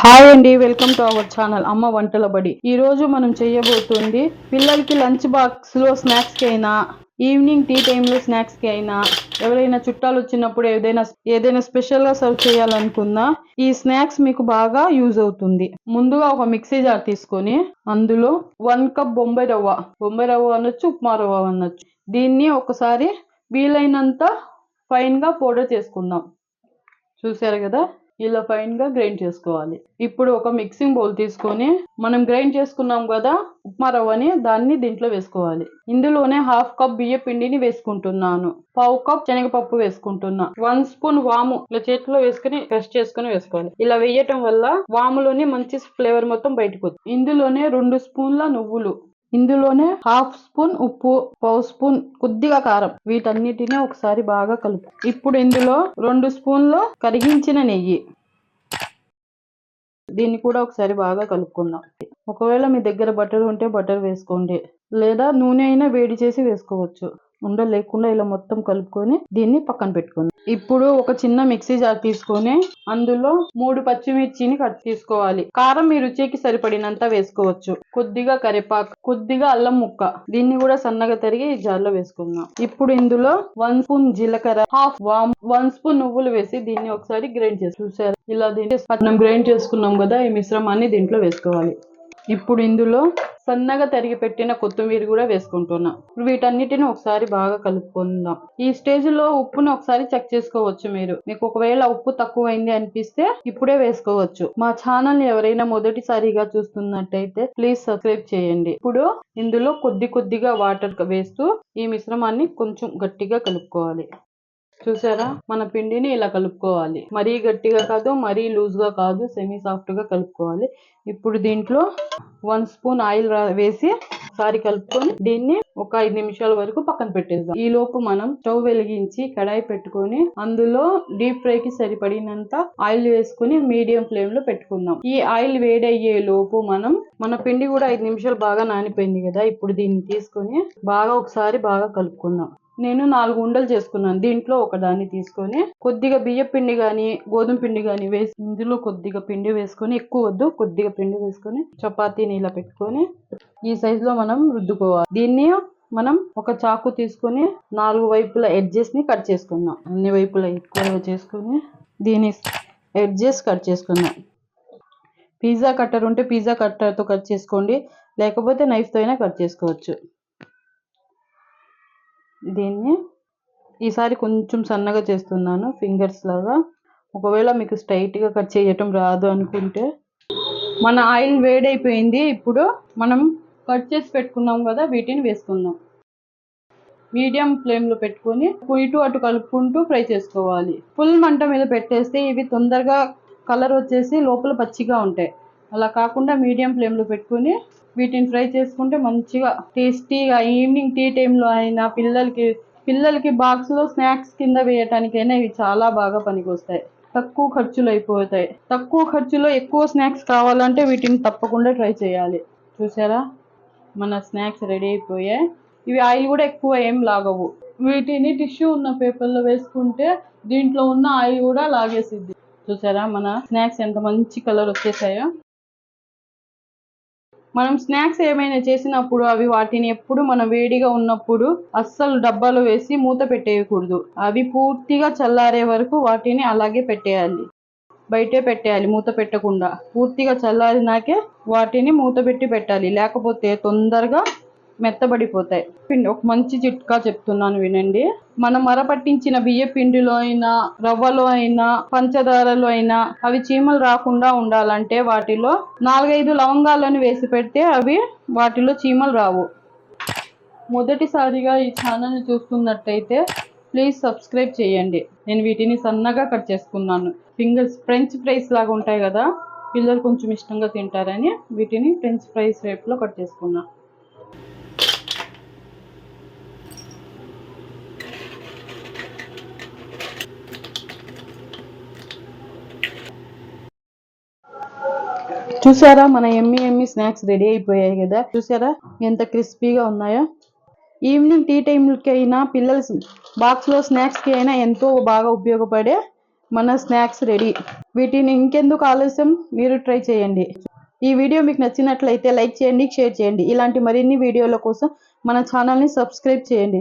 Hi అండి, welcome to our channel అమ్మ వంటల బడి. ఈ రోజు మనం చేయబోతుంది పిల్లలకి లంచ్ బాక్స్ లో స్నాక్స్ కి అయినా, ఈవినింగ్ టీ టైమ్ లో స్నాక్స్ కి అయినా, ఎవరైనా చుట్టాలు వచ్చినప్పుడు ఏదైనా స్పెషల్ గా సర్వ్ చేయాలనుకున్నా ఈ స్నాక్స్ మీకు బాగా యూజ్ అవుతుంది. ముందుగా ఒక మిక్సీ జార్ తీసుకొని అందులో 1 కప్ బొంబాయి రవ్వ అనొచ్చు, ఉప్మా రవ్వ అనొచ్చు. దీన్ని ఒకసారి వీలైనంత ఫైన్ గా పౌడర్ చేసుకుందాం. చూసారు కదా, ఇలా ఫైన్ గా గ్రైండ్ చేసుకోవాలి. ఇప్పుడు ఒక మిక్సింగ్ బౌల్ తీసుకొని మనం గ్రైండ్ చేసుకున్నాం కదా ఉప్మా రవ్వని, దాన్ని దీంట్లో వేసుకోవాలి. ఇందులోనే 1/2 కప్ బియ్య పిండిని వేసుకుంటున్నాను. 1/2 కప్ శనగపప్పు వేసుకుంటున్నా. 1 స్పూన్ వాము ఇలా చేతిలో వేసుకుని క్రష్ చేసుకుని వేసుకోవాలి. ఇలా వేయటం వల్ల వాములోని మంచి ఫ్లేవర్ మొత్తం బయటకు వస్తుంది. ఇందులోనే 2 స్పూన్ల నువ్వులు, ఇందులోనే 1/2 స్పూన్ ఉప్పు, 1/2 స్పూన్ కొద్దిగా కారం, వీటన్నిటిని ఒకసారి బాగా కలుపు. ఇప్పుడు ఇందులో 2 స్పూన్లు కరిగించిన నెయ్యి, దీన్ని కూడా ఒకసారి బాగా కలుపుకుందాం. ఒకవేళ మీ దగ్గర బటర్ ఉంటే బటర్ వేసుకోండి, లేదా నూనె అయినా వేడి చేసి వేసుకోవచ్చు. ఉండలు లేకుండా ఇలా మొత్తం కలుపుకొని దీన్ని పక్కన పెట్టుకుందాం. ఇప్పుడు ఒక చిన్న మిక్సీ జార్ తీసుకొని అందులో 3 పచ్చిమిర్చిని కట్ తీసుకోవాలి. కారం మీ రుచికి సరిపడినంత వేసుకోవచ్చు. కొద్దిగా కరివేపాకు, కొద్దిగా అల్లం ముక్క, దీన్ని కూడా సన్నగా తరిగి ఈ జార్ లో వేసుకుందాం. ఇప్పుడు ఇందులో 1 స్పూన్ జీలకర్ర, 1/2 వాము, 1 స్పూన్ నువ్వులు వేసి దీన్ని ఒకసారి గ్రైండ్ చేసి, చూసారు ఇలా దీన్ని మనం గ్రైండ్ చేసుకున్నాం కదా, ఈ మిశ్రమాన్ని దీంట్లో వేసుకోవాలి. ఇప్పుడు ఇందులో సన్నగా తరిగి పెట్టిన కొత్తిమీర కూడా వేసుకుంటున్నా. వీటన్నిటిని ఒకసారి బాగా కలుపుకుందాం. ఈ స్టేజ్ లో ఉప్పును ఒకసారి చెక్ చేసుకోవచ్చు. మీకు ఒకవేళ ఉప్పు తక్కువైంది అనిపిస్తే ఇప్పుడే వేసుకోవచ్చు. మా ఛానల్ ని ఎవరైనా మొదటిసారిగా చూస్తున్నట్టయితే ప్లీజ్ సబ్స్క్రైబ్ చేయండి. ఇప్పుడు ఇందులో కొద్దిగా వాటర్ వేస్తూ ఈ మిశ్రమాన్ని కొంచెం గట్టిగా కలుపుకోవాలి. చూసారా, మన పిండిని ఇలా కలుపుకోవాలి. మరీ గట్టిగా కాదు, మరీ లూజ్ గా కాదు, సెమీ సాఫ్ట్ గా కలుపుకోవాలి. ఇప్పుడు దీంట్లో 1 స్పూన్ ఆయిల్ వేసి ఒకసారి కలుపుకొని దీన్ని ఒక 5 నిమిషాల వరకు పక్కన పెట్టేద్దాం. ఈ లోపు మనం స్టవ్ వెలిగించి కడాయి పెట్టుకొని అందులో డీప్ ఫ్రై కి సరిపడినంత ఆయిల్ వేసుకుని మీడియం ఫ్లేమ్ లో పెట్టుకుందాం. ఈ ఆయిల్ వేడయ్యే లోపు మన పిండి కూడా 5 నిమిషాలు బాగా నానిపోయింది కదా, ఇప్పుడు దీన్ని తీసుకొని ఒకసారి బాగా కలుపుకుందాం. నేను 4 ఉండలు చేసుకున్నాను. దీంట్లో ఒక దాన్ని తీసుకొని కొద్దిగా బియ్య పిండి గాని గోధుమ పిండి గాని వేసి ఇందులో కొద్దిగా పిండి వేసుకొని, ఎక్కువ వద్దు, కొద్దిగా పిండి వేసుకొని చపాతీని ఇలా పెట్టుకొని ఈ సైజ్ లో మనం రుద్దుకోవాలి. దీన్ని మనం ఒక చాకు తీసుకొని 4 వైపుల ఎడ్జెస్ ని కట్ చేసుకుందాం. అన్ని వైపులా ఎక్కువగా చేసుకొని దీని ఎడ్జెస్ కట్ చేసుకుందాం. పిజ్జా కట్టర్ ఉంటే పిజ్జా కట్టర్ తో కట్ చేసుకోండి, లేకపోతే నైఫ్ తో అయినా కట్ చేసుకోవచ్చు. దీన్ని ఈసారి కొంచెం సన్నగా చేస్తున్నాను, ఫింగర్స్ లాగా. ఒకవేళ మీకు స్ట్రైట్ గా కట్ చేయటం రాదు అనుకుంటే, మన ఆయిల్ వేడైపోయింది. ఇప్పుడు మనం కట్ చేసి పెట్టుకున్నాం కదా, వీటిని వేసుకుందాం. మీడియం ఫ్లేమ్ లో పెట్టుకొని ఇటు అటు కలుపుకుంటూ ఫ్రై చేసుకోవాలి. ఫుల్ మంట మీద పెట్టేస్తే ఇవి తొందరగా కలర్ వచ్చేసి లోపల పచ్చిగా ఉంటాయి. అలా కాకుండా మీడియం ఫ్లేమ్ లో పెట్టుకొని వీటిని ఫ్రై చేసుకుంటే మంచిగా టేస్టీగా ఈవినింగ్ టీ టైంలో అయినా, పిల్లలకి బాక్స్ లో స్నాక్స్ కింద వేయటానికైనా ఇవి చాలా బాగా పనికొస్తాయి. తక్కువ ఖర్చులు అయిపోతాయి. తక్కువ ఖర్చులో ఎక్కువ స్నాక్స్ కావాలంటే వీటిని తప్పకుండా ట్రై చేయాలి. చూసారా, మన స్నాక్స్ రెడీ అయిపోయాయి. ఇవి ఆయిల్ కూడా ఎక్కువ ఏం లాగవు. వీటిని టిష్యూ ఉన్న పేపర్లో వేసుకుంటే దీంట్లో ఉన్న ఆయిల్ కూడా లాగేసిద్ది. చూసారా, మన స్నాక్స్ ఎంత మంచి కలర్ వచ్చేసాయో. మనం స్నాక్స్ ఏమైనా చేసినప్పుడు వాటిని ఎప్పుడు మనం వేడిగా ఉన్నప్పుడు అస్సలు డబ్బాలో వేసి మూత పెట్టేయకూడదు. అవి పూర్తిగా చల్లారే వరకు వాటిని అలాగే పెట్టేయాలి, బయటే పెట్టేయాలి మూత పెట్టకుండా. పూర్తిగా చల్లారినాకే వాటిని మూత పెట్టి పెట్టాలి, లేకపోతే తొందరగా మెత్తబడిపోతాయి. ఒక మంచి చిట్కా చెప్తున్నాను వినండి. మనం మరపట్టించిన బియ్య పిండిలో అయినా, రవ్వలో అయినా, పంచదారలో అయినా అవి చీమలు రాకుండా ఉండాలంటే వాటిలో 4-5 లవంగాలను వేసి పెడితే వాటిలో చీమలు రావు. మొదటిసారిగా ఈ ఛానల్ని చూస్తున్నట్టయితే ప్లీజ్ సబ్స్క్రైబ్ చేయండి. నేను వీటిని సన్నగా కట్ చేసుకున్నాను. ఫ్రెంచ్ ఫ్రైస్ లాగా ఉంటాయి కదా, పిల్లలు కొంచెం ఇష్టంగా తింటారని వీటిని ఫ్రెంచ్ ఫ్రైస్ షేప్లో కట్ చేసుకున్నాను. చూసారా, మన ఎమ్మి స్నాక్స్ రెడీ అయిపోయాయి కదా. చూసారా ఎంత క్రిస్పీగా ఉన్నాయో. ఈవినింగ్ టీ టైంకి అయినా, పిల్లల బాక్స్ లో స్నాక్స్ కి అయినా ఎంతో బాగా ఉపయోగపడే మన స్నాక్స్ రెడీ. వీటిని ఇంకెందుకు ఆలస్యం, మీరు ట్రై చేయండి. ఈ వీడియో మీకు నచ్చినట్లయితే లైక్ చేయండి, షేర్ చేయండి. ఇలాంటి మరిన్ని వీడియోల కోసం మన ఛానల్ని సబ్స్క్రైబ్ చేయండి.